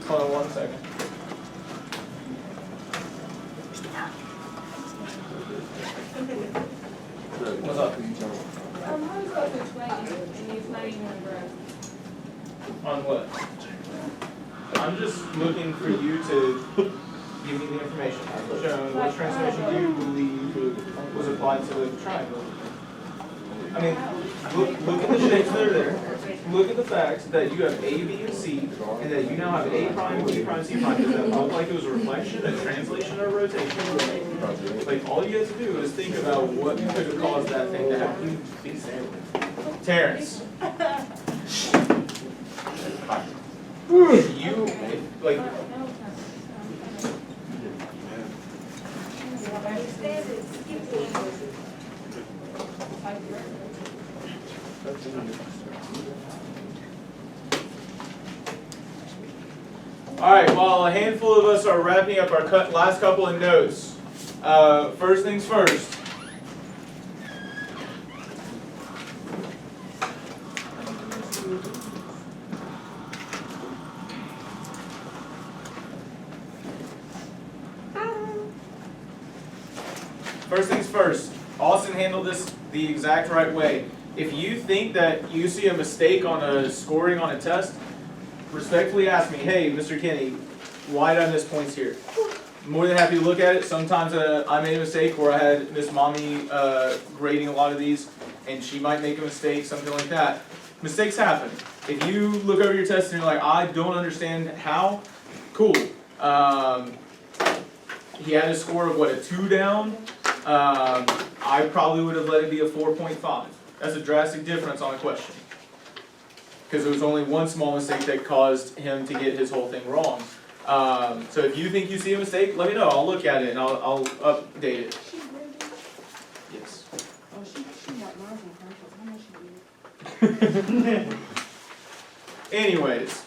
Hold on 1 second. What's up? How are you supposed to explain it and it's not even a graph? On what? I'm just looking for you to give me the information. I've shown what transformation you believe was applied to the triangle. I mean, look at the shapes that are there. Look at the fact that you have A, B, and C, and that you now have A prime, B prime, C prime. Does that look like it was a reflection, a translation, or a rotation? Like, all you have to do is think about what could have caused that thing to happen. Terrence. If you, like, all right, while a handful of us are wrapping up our last couple of notes, first things first. First things first, Austin handled this the exact right way. If you think that you see a mistake on a scoring on a test, respectfully ask me, hey, Mr. Kinney, why did I miss points here? I'm more than happy to look at it. Sometimes I made a mistake where I had Miss Mommy grading a lot of these, and she might make a mistake, something like that. Mistakes happen. If you look over your test and you're like, I don't understand how, cool. He had a score of, what, a 2 down? I probably would have let it be a 4.5. That's a drastic difference on a question. Because there was only one small mistake that caused him to get his whole thing wrong. So if you think you see a mistake, let me know. I'll look at it and I'll update it. Yes. Oh, she got mine from commercials. How much she did? Anyways,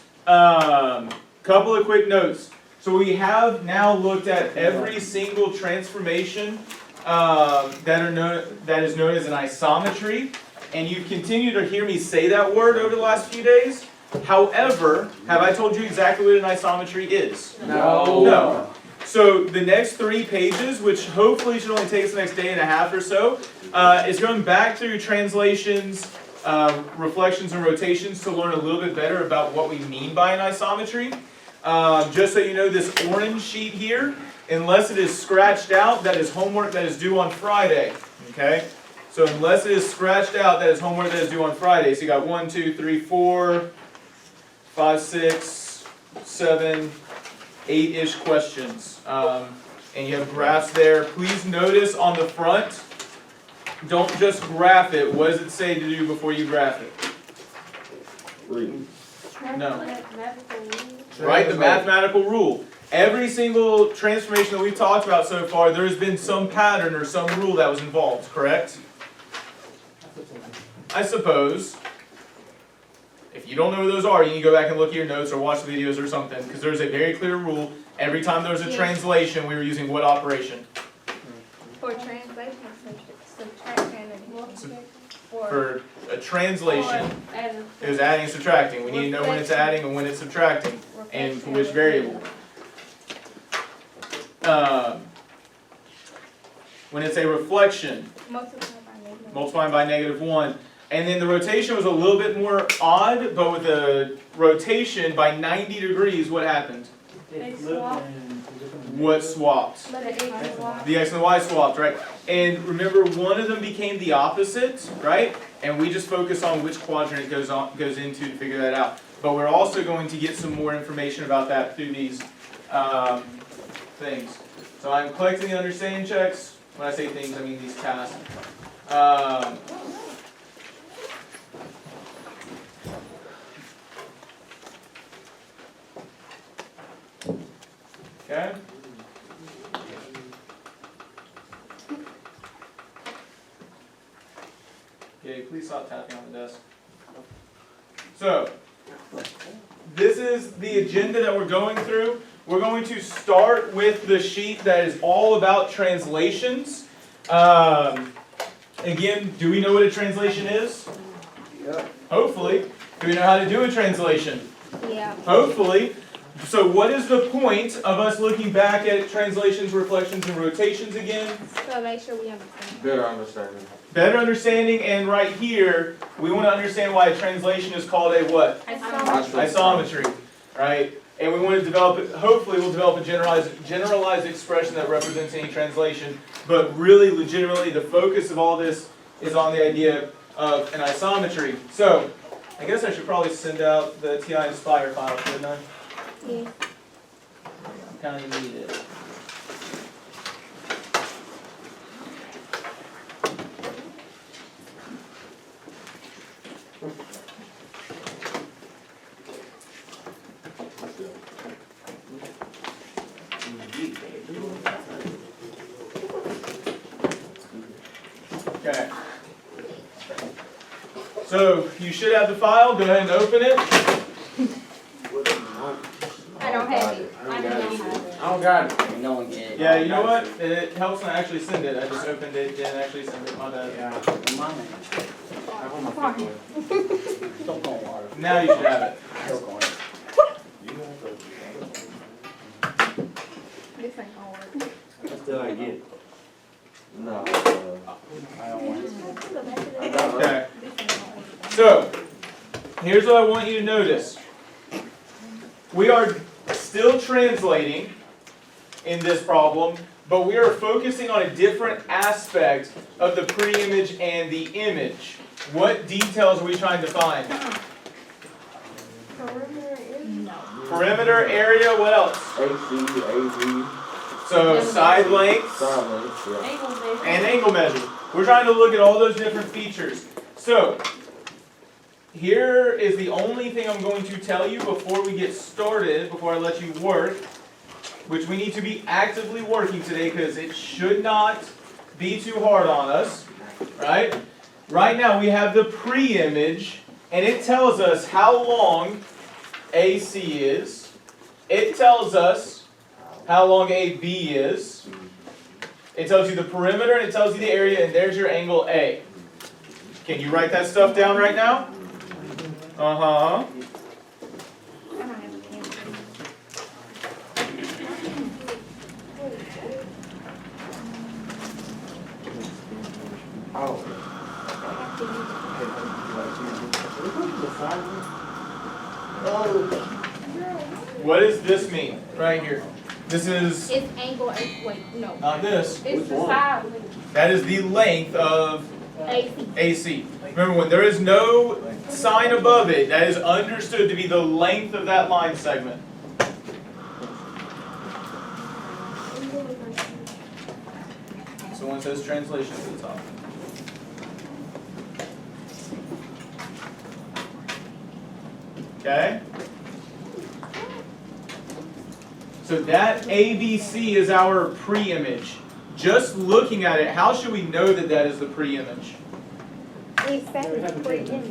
couple of quick notes. So we have now looked at every single transformation that is known as an isometry, and you've continued to hear me say that word over the last few days. However, have I told you exactly what an isometry is? No. No. So the next 3 pages, which hopefully should only take us the next day and a half or so, is going back through translations, reflections, and rotations to learn a little bit better about what we mean by an isometry. Just so you know, this orange sheet here, unless it is scratched out, that is homework that is due on Friday. Okay? So unless it is scratched out, that is homework that is due on Friday. So you got 1, 2, 3, 4, 5, 6, 7, 8-ish questions. And you have graphs there. Please notice on the front, don't just graph it. What does it say to do before you graph it? Read. No. Right, the mathematical rule. Every single transformation that we've talked about so far, there has been some pattern or some rule that was involved, correct? I suppose. If you don't know what those are, you need to go back and look at your notes or watch the videos or something, because there's a very clear rule. Every time there was a translation, we were using what operation? For translation, subtraction, For a translation, it was adding and subtracting. We need to know when it's adding and when it's subtracting, and for which variable. When it's a reflection, multiplying by -1. And then the rotation was a little bit more odd, but with the rotation by 90 degrees, what happened? They swapped. What swapped? The x and the y swapped, right? And remember, one of them became the opposite, right? And we just focus on which quadrant it goes into to figure that out. But we're also going to get some more information about that through these things. So I'm collecting the understanding checks. When I say things, I mean these tasks. Okay. Okay, please stop tapping on the desk. So, this is the agenda that we're going through. We're going to start with the sheet that is all about translations. Again, do we know what a translation is? Yeah. Hopefully. Do we know how to do a translation? Yeah. Hopefully. So what is the point of us looking back at translations, reflections, and rotations again? So make sure we understand. Better understanding. Better understanding, and right here, we want to understand why a translation is called a what? Isometry, right? And we want to develop it, hopefully we'll develop a generalized expression that represents any translation, but really legitimately the focus of all this is on the idea of an isometry. So, I guess I should probably send out the TI-Nspire file, shouldn't I? Yeah. Kind of need it. Okay. So you should have the file. Go ahead and open it. I don't have it. I don't got it. No one can. Yeah, you know what? It helps when I actually send it. I just opened it, didn't actually send it. My bad. Yeah. Don't go water. Now you should have it. Don't go This ain't gonna work. Still I get. No. I don't want it. Okay. So, here's what I want you to notice. We are still translating in this problem, but we are focusing on a different aspect of the pre-image and the image. What details are we trying to find? Perimeter area, what else? AC, AV. So side lengths Yeah. and angle measure. We're trying to look at all those different features. So, here is the only thing I'm going to tell you before we get started, before I let you work, which we need to be actively working today because it should not be too hard on us, right? Right now we have the pre-image, and it tells us how long AC is. It tells us how long AB is. It tells you the perimeter, and it tells you the area, and there's your angle A. Can you write that stuff down right now? Uh-huh. I don't have a pencil. Oh. What does this mean right here? This is It's angle, wait, no. not this. It's the side link. That is the length of AC. AC. Remember, when there is no sign above it, that is understood to be the length of that line segment. So one says translation at the top. Okay? So that ABC is our pre-image. Just looking at it, how should we know that that is the pre-image? It's saying pre-image.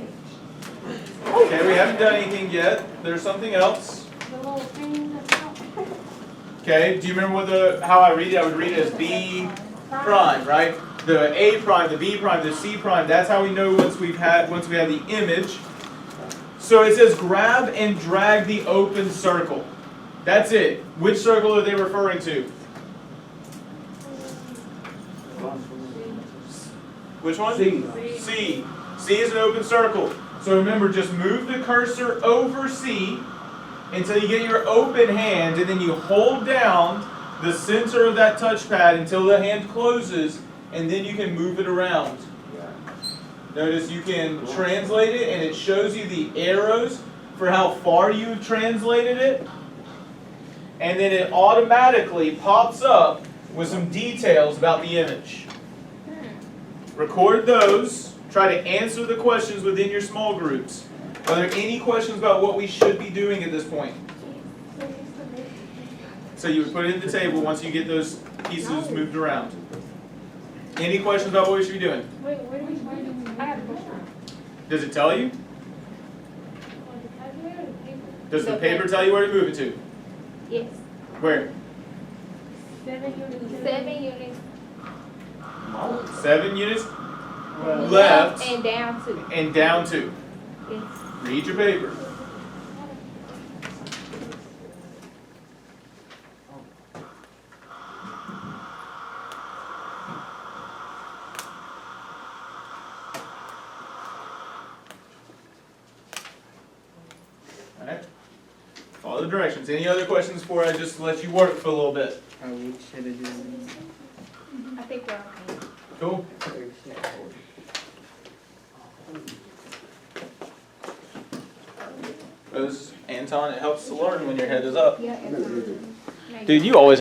Okay, we haven't done anything yet. There's something else. The little thing that's out. Okay, do you remember what how I read it? I would read it as B prime, right? The A prime, the B prime, the C prime. That's how we know once we have the image. So it says grab and drag the open circle. That's it. Which circle are they referring to? Which one? C. C. C is an open circle. So remember, just move the cursor over C until you get your open hand, and then you hold down the center of that touchpad until the hand closes, and then you can move it around. Notice you can translate it, and it shows you the arrows for how far you've translated it. And then it automatically pops up with some details about the image. Record those. Try to answer the questions within your small groups. Are there any questions about what we should be doing at this point? So you would put it in the table once you get those pieces moved around. Any questions about what we should be doing? Wait, I have a question. Does it tell you? Does the paper tell you where to move it to? Yes. Where? 7 units. 7 units 7 units left and down 2. and down 2. Yes. Read your paper. follow the directions. Any other questions before I just let you work for a little bit? I think we're okay. Cool. Anton, it helps to learn when your head is up. Yeah, it's, Dude, you always